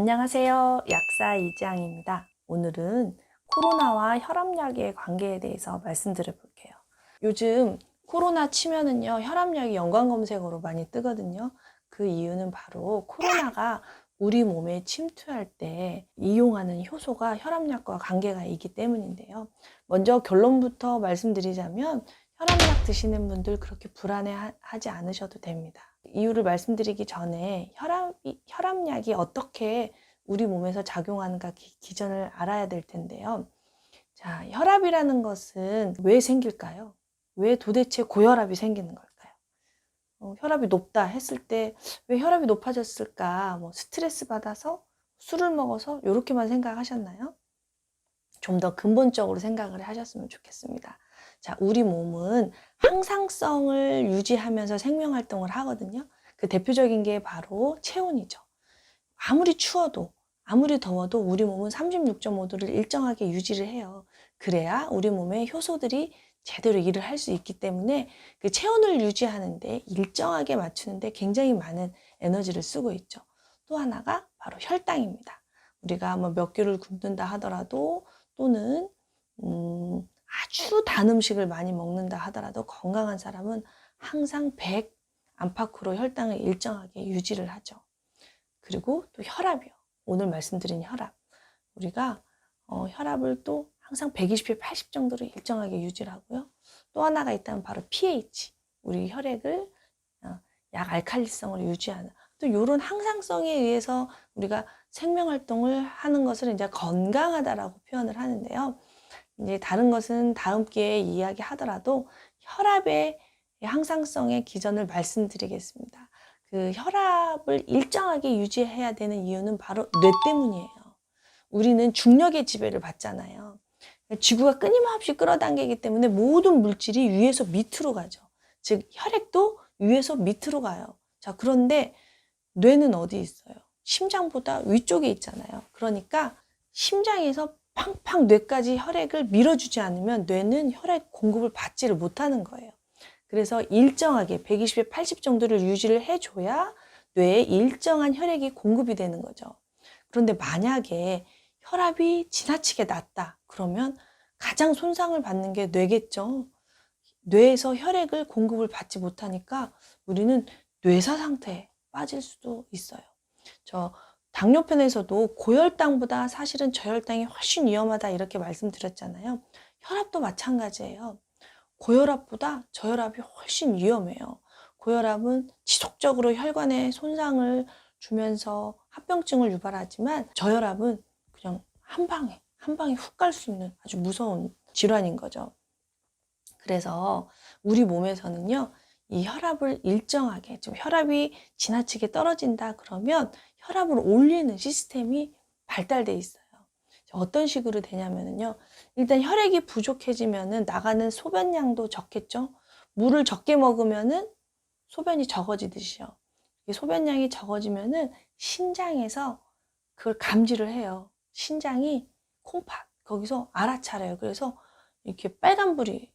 안녕하세요. 약사 이지향입니다. 오늘은 코로나와 혈압약의 관계에 대해서 말씀드려 볼게요. 요즘 코로나 치면은요, 혈압약이 연관검색어로 많이 뜨거든요. 그 이유는 바로 코로나가 우리 몸에 침투할 때 이용하는 효소가 혈압약과 관계가 있기 때문인데요. 먼저 결론부터 말씀드리자면 혈압약 드시는 분들 그렇게 불안해하지 않으셔도 됩니다. 이유를 말씀드리기 전에 혈압약이 어떻게 우리 몸에서 작용하는가 기전을 알아야 될 텐데요. 자, 혈압이라는 것은 왜 생길까요? 왜 도대체 고혈압이 생기는 걸까요? 혈압이 높다 했을 때 왜 혈압이 높아졌을까? 스트레스 받아서, 술을 먹어서 이렇게만 생각하셨나요? 좀 더 근본적으로 생각을 하셨으면 좋겠습니다. 자, 우리 몸은 항상성을 유지하면서 생명활동을 하거든요. 그 대표적인 게 바로 체온이죠. 아무리 추워도, 아무리 더워도 우리 몸은 36.5도를 일정하게 유지를 해요. 그래야 우리 몸의 효소들이 제대로 일을 할 수 있기 때문에 그 체온을 유지하는데 일정하게 맞추는데 굉장히 많은 에너지를 쓰고 있죠. 또 하나가 바로 혈당입니다. 우리가 몇 개를 굶는다 하더라도 또는 아주 단 음식을 많이 먹는다 하더라도 건강한 사람은 항상 100 안팎으로 혈당을 일정하게 유지를 하죠. 그리고 또 혈압이요. 오늘 말씀드린 혈압. 우리가 혈압을 또 항상 120에 80 정도로 일정하게 유지를 하고요. 또 하나가 있다면 바로 pH. 우리 혈액을 약 알칼리성으로 유지하는 또 이런 항상성에 의해서 우리가 생명활동을 하는 것을 이제 건강하다라고 표현을 하는데요. 이제 다른 것은 다음 기회에 이야기하더라도 혈압의 항상성의 기전을 말씀드리겠습니다. 그 혈압을 일정하게 유지해야 되는 이유는 바로 뇌 때문이에요. 우리는 중력의 지배를 받잖아요. 지구가 끊임없이 끌어당기기 때문에 모든 물질이 위에서 밑으로 가죠. 즉 혈액도 위에서 밑으로 가요. 자, 그런데 뇌는 어디 있어요? 심장보다 위쪽에 있잖아요. 그러니까 심장에서 팡팡 뇌까지 혈액을 밀어주지 않으면 뇌는 혈액 공급을 받지를 못하는 거예요. 그래서 일정하게 120에 80 정도를 유지를 해줘야 뇌에 일정한 혈액이 공급이 되는 거죠. 그런데 만약에 혈압이 지나치게 낮다 그러면 가장 손상을 받는 게 뇌겠죠. 뇌에서 혈액을 공급을 받지 못하니까 우리는 뇌사 상태에 빠질 수도 있어요. 저 당뇨편에서도 고혈당보다 사실은 저혈당이 훨씬 위험하다 이렇게 말씀드렸잖아요. 혈압도 마찬가지예요. 고혈압보다 저혈압이 훨씬 위험해요. 고혈압은 지속적으로 혈관에 손상을 주면서 합병증을 유발하지만 저혈압은 그냥 한 방에 훅 갈 수 있는 아주 무서운 질환인 거죠. 그래서 우리 몸에서는요, 이 혈압을 일정하게, 좀 혈압이 지나치게 떨어진다 그러면 혈압을 올리는 시스템이 발달돼 있어요. 어떤 식으로 되냐면요, 일단 혈액이 부족해지면은 나가는 소변량도 적겠죠. 물을 적게 먹으면은 소변이 적어지듯이요. 소변량이 적어지면은 신장에서 그걸 감지를 해요. 신장이 콩팥 거기서 알아차려요. 그래서 이렇게 빨간불이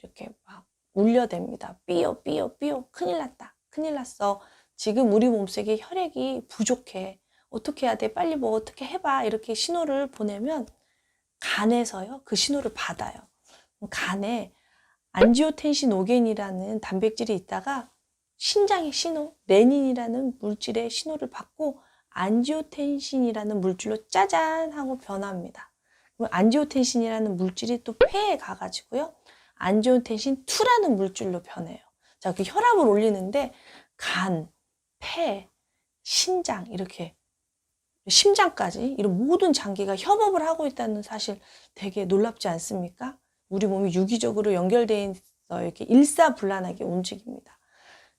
이렇게 막 울려댑니다. 삐요 삐요 삐요, 큰일 났다, 큰일 났어, 지금 우리 몸속에 혈액이 부족해, 어떻게 해야 돼, 빨리 어떻게 해봐, 이렇게 신호를 보내면 간에서요 그 신호를 받아요. 간에 안지오텐신오겐이라는 단백질이 있다가 신장의 신호, 레닌이라는 물질의 신호를 받고 안지오텐신이라는 물질로 짜잔 하고 변합니다. 그럼 안지오텐신이라는 물질이 또 폐에 가가지고요, 안지오텐신 2라는 물질로 변해요. 자, 그 혈압을 올리는데 간, 폐, 신장, 이렇게 심장까지 이런 모든 장기가 협업을 하고 있다는 사실 되게 놀랍지 않습니까? 우리 몸이 유기적으로 연결되어 있어 이렇게 일사불란하게 움직입니다.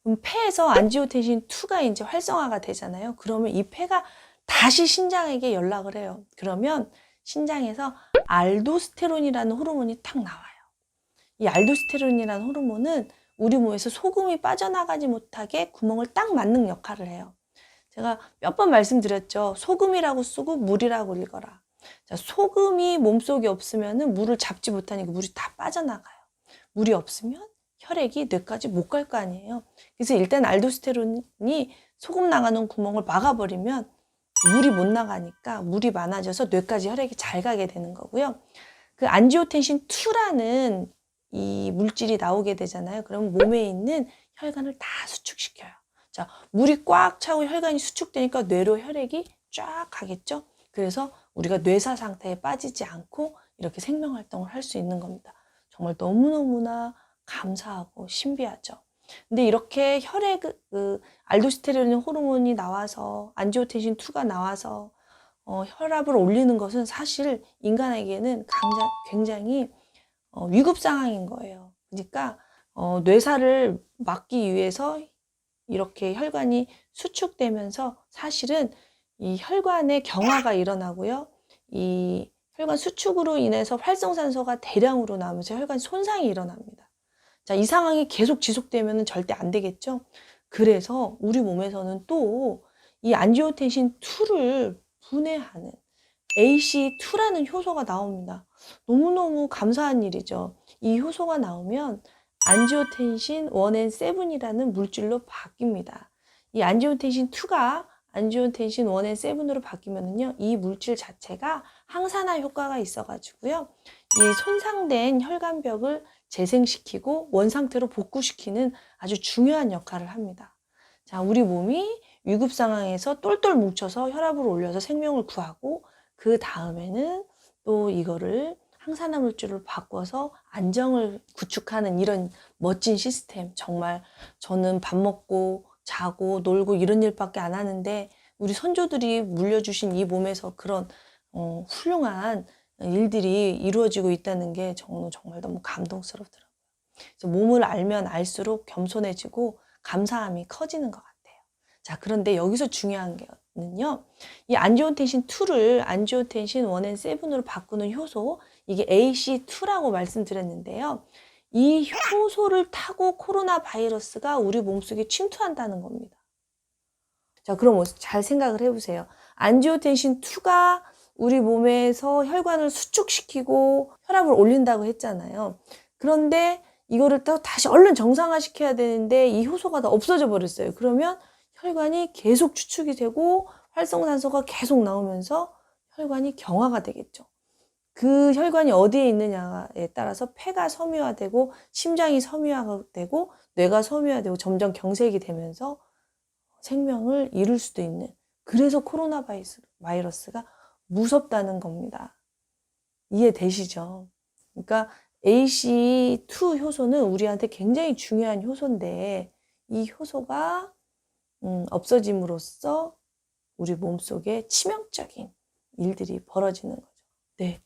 그럼 폐에서 안지오텐신 2가 이제 활성화가 되잖아요. 그러면 이 폐가 다시 신장에게 연락을 해요. 그러면 신장에서 알도스테론이라는 호르몬이 탁 나와요. 이 알도스테론이라는 호르몬은 우리 몸에서 소금이 빠져나가지 못하게 구멍을 딱 맞는 역할을 해요. 제가 몇 번 말씀드렸죠. 소금이라고 쓰고 물이라고 읽어라. 자, 소금이 몸속에 없으면 물을 잡지 못하니까 물이 다 빠져나가요. 물이 없으면 혈액이 뇌까지 못 갈 거 아니에요. 그래서 일단 알도스테론이 소금 나가는 구멍을 막아버리면 물이 못 나가니까 물이 많아져서 뇌까지 혈액이 잘 가게 되는 거고요. 그 안지오텐신 2라는 이 물질이 나오게 되잖아요. 그럼 몸에 있는 혈관을 다 수축시켜요. 자, 물이 꽉 차고 혈관이 수축되니까 뇌로 혈액이 쫙 가겠죠. 그래서 우리가 뇌사 상태에 빠지지 않고 이렇게 생명활동을 할 수 있는 겁니다. 정말 너무너무나 감사하고 신비하죠. 근데 이렇게 혈액, 알도스테론 호르몬이 나와서 안지오텐신 2가 나와서 혈압을 올리는 것은 사실 인간에게는 굉장히 위급 상황인 거예요. 그러니까 뇌사를 막기 위해서 이렇게 혈관이 수축되면서 사실은 이 혈관의 경화가 일어나고요. 이 혈관 수축으로 인해서 활성산소가 대량으로 나오면서 혈관 손상이 일어납니다. 자, 이 상황이 계속 지속되면 절대 안 되겠죠. 그래서 우리 몸에서는 또 이 안지오텐신 2를 분해하는 ACE2라는 효소가 나옵니다. 너무너무 감사한 일이죠. 이 효소가 나오면 안지오텐신 1&7이라는 물질로 바뀝니다. 이 안지오텐신 2가 안지오텐신 1&7으로 바뀌면요, 이 물질 자체가 항산화 효과가 있어가지고요, 이 손상된 혈관벽을 재생시키고 원상태로 복구시키는 아주 중요한 역할을 합니다. 자, 우리 몸이 위급 상황에서 똘똘 뭉쳐서 혈압을 올려서 생명을 구하고 그 다음에는 또 이거를 항산화 물질로 바꿔서 안정을 구축하는 이런 멋진 시스템. 정말 저는 밥 먹고 자고 놀고 이런 일밖에 안 하는데 우리 선조들이 물려주신 이 몸에서 그런 훌륭한 일들이 이루어지고 있다는 게 정말 너무 감동스럽더라고요. 그래서 몸을 알면 알수록 겸손해지고 감사함이 커지는 것 같아요. 자, 그런데 여기서 중요한 게는요, 이 안지오텐신 2를 안지오텐신 1&7으로 바꾸는 효소, 이게 AC2라고 말씀드렸는데요. 이 효소를 타고 코로나 바이러스가 우리 몸속에 침투한다는 겁니다. 자, 그럼 잘 생각을 해보세요. 안지오텐신 2가 우리 몸에서 혈관을 수축시키고 혈압을 올린다고 했잖아요. 그런데 이거를 또 다시 얼른 정상화시켜야 되는데 이 효소가 다 없어져 버렸어요. 그러면 혈관이 계속 추축이 되고 활성산소가 계속 나오면서 혈관이 경화가 되겠죠. 그 혈관이 어디에 있느냐에 따라서 폐가 섬유화되고 심장이 섬유화되고 뇌가 섬유화되고 점점 경색이 되면서 생명을 잃을 수도 있는, 그래서 코로나 바이러스가 무섭다는 겁니다. 이해되시죠? 그러니까 AC2 효소는 우리한테 굉장히 중요한 효소인데 이 효소가 없어짐으로써 우리 몸속에 치명적인 일들이 벌어지는 거죠. 네.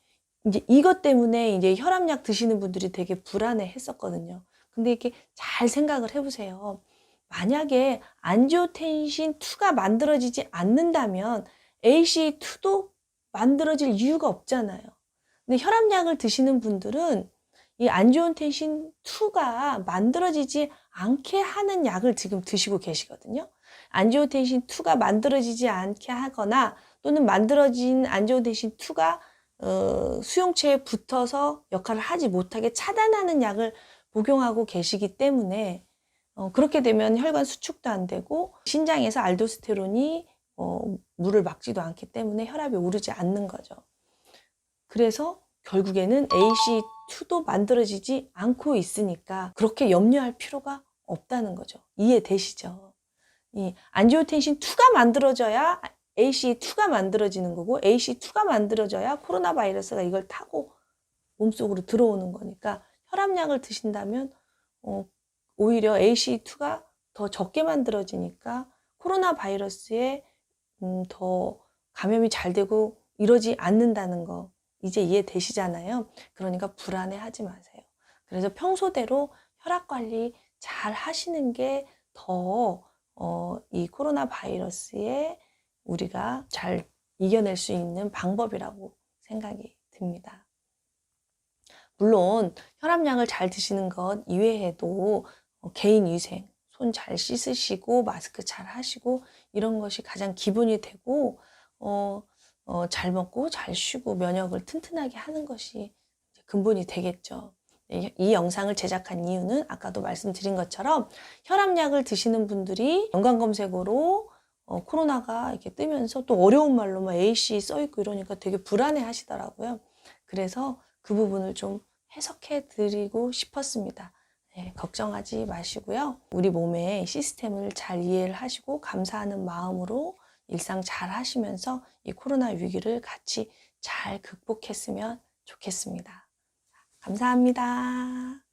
이제 이것 때문에 이제 혈압약 드시는 분들이 되게 불안해 했었거든요. 근데 이렇게 잘 생각을 해보세요. 만약에 안지오텐신 2가 만들어지지 않는다면 ACE2도 만들어질 이유가 없잖아요. 근데 혈압약을 드시는 분들은 이 안지오텐신 2가 만들어지지 않게 하는 약을 지금 드시고 계시거든요. 안지오텐신 2가 만들어지지 않게 하거나 또는 만들어진 안지오텐신 2가 수용체에 붙어서 역할을 하지 못하게 차단하는 약을 복용하고 계시기 때문에 그렇게 되면 혈관 수축도 안 되고 신장에서 알도스테론이 물을 막지도 않기 때문에 혈압이 오르지 않는 거죠. 그래서 결국에는 AC2도 만들어지지 않고 있으니까 그렇게 염려할 필요가 없다는 거죠. 이해되시죠? 이 안지오텐신 2가 만들어져야 AC2가 만들어지는 거고 AC2가 만들어져야 코로나 바이러스가 이걸 타고 몸속으로 들어오는 거니까 혈압약을 드신다면 오히려 AC2가 더 적게 만들어지니까 코로나 바이러스에 더 감염이 잘 되고 이러지 않는다는 거 이제 이해되시잖아요. 그러니까 불안해하지 마세요. 그래서 평소대로 혈압 관리 잘 하시는 게 더 이 코로나 바이러스에 우리가 잘 이겨낼 수 있는 방법이라고 생각이 듭니다. 물론 혈압약을 잘 드시는 것 이외에도 개인위생, 손 잘 씻으시고 마스크 잘 하시고 이런 것이 가장 기본이 되고 잘 먹고 잘 쉬고 면역을 튼튼하게 하는 것이 근본이 되겠죠. 이 영상을 제작한 이유는 아까도 말씀드린 것처럼 혈압약을 드시는 분들이 건강검색으로 코로나가 이렇게 뜨면서 또 어려운 말로 막 AC 써있고 이러니까 되게 불안해 하시더라고요. 그래서 그 부분을 좀 해석해 드리고 싶었습니다. 네, 걱정하지 마시고요. 우리 몸의 시스템을 잘 이해를 하시고 감사하는 마음으로 일상 잘 하시면서 이 코로나 위기를 같이 잘 극복했으면 좋겠습니다. 감사합니다.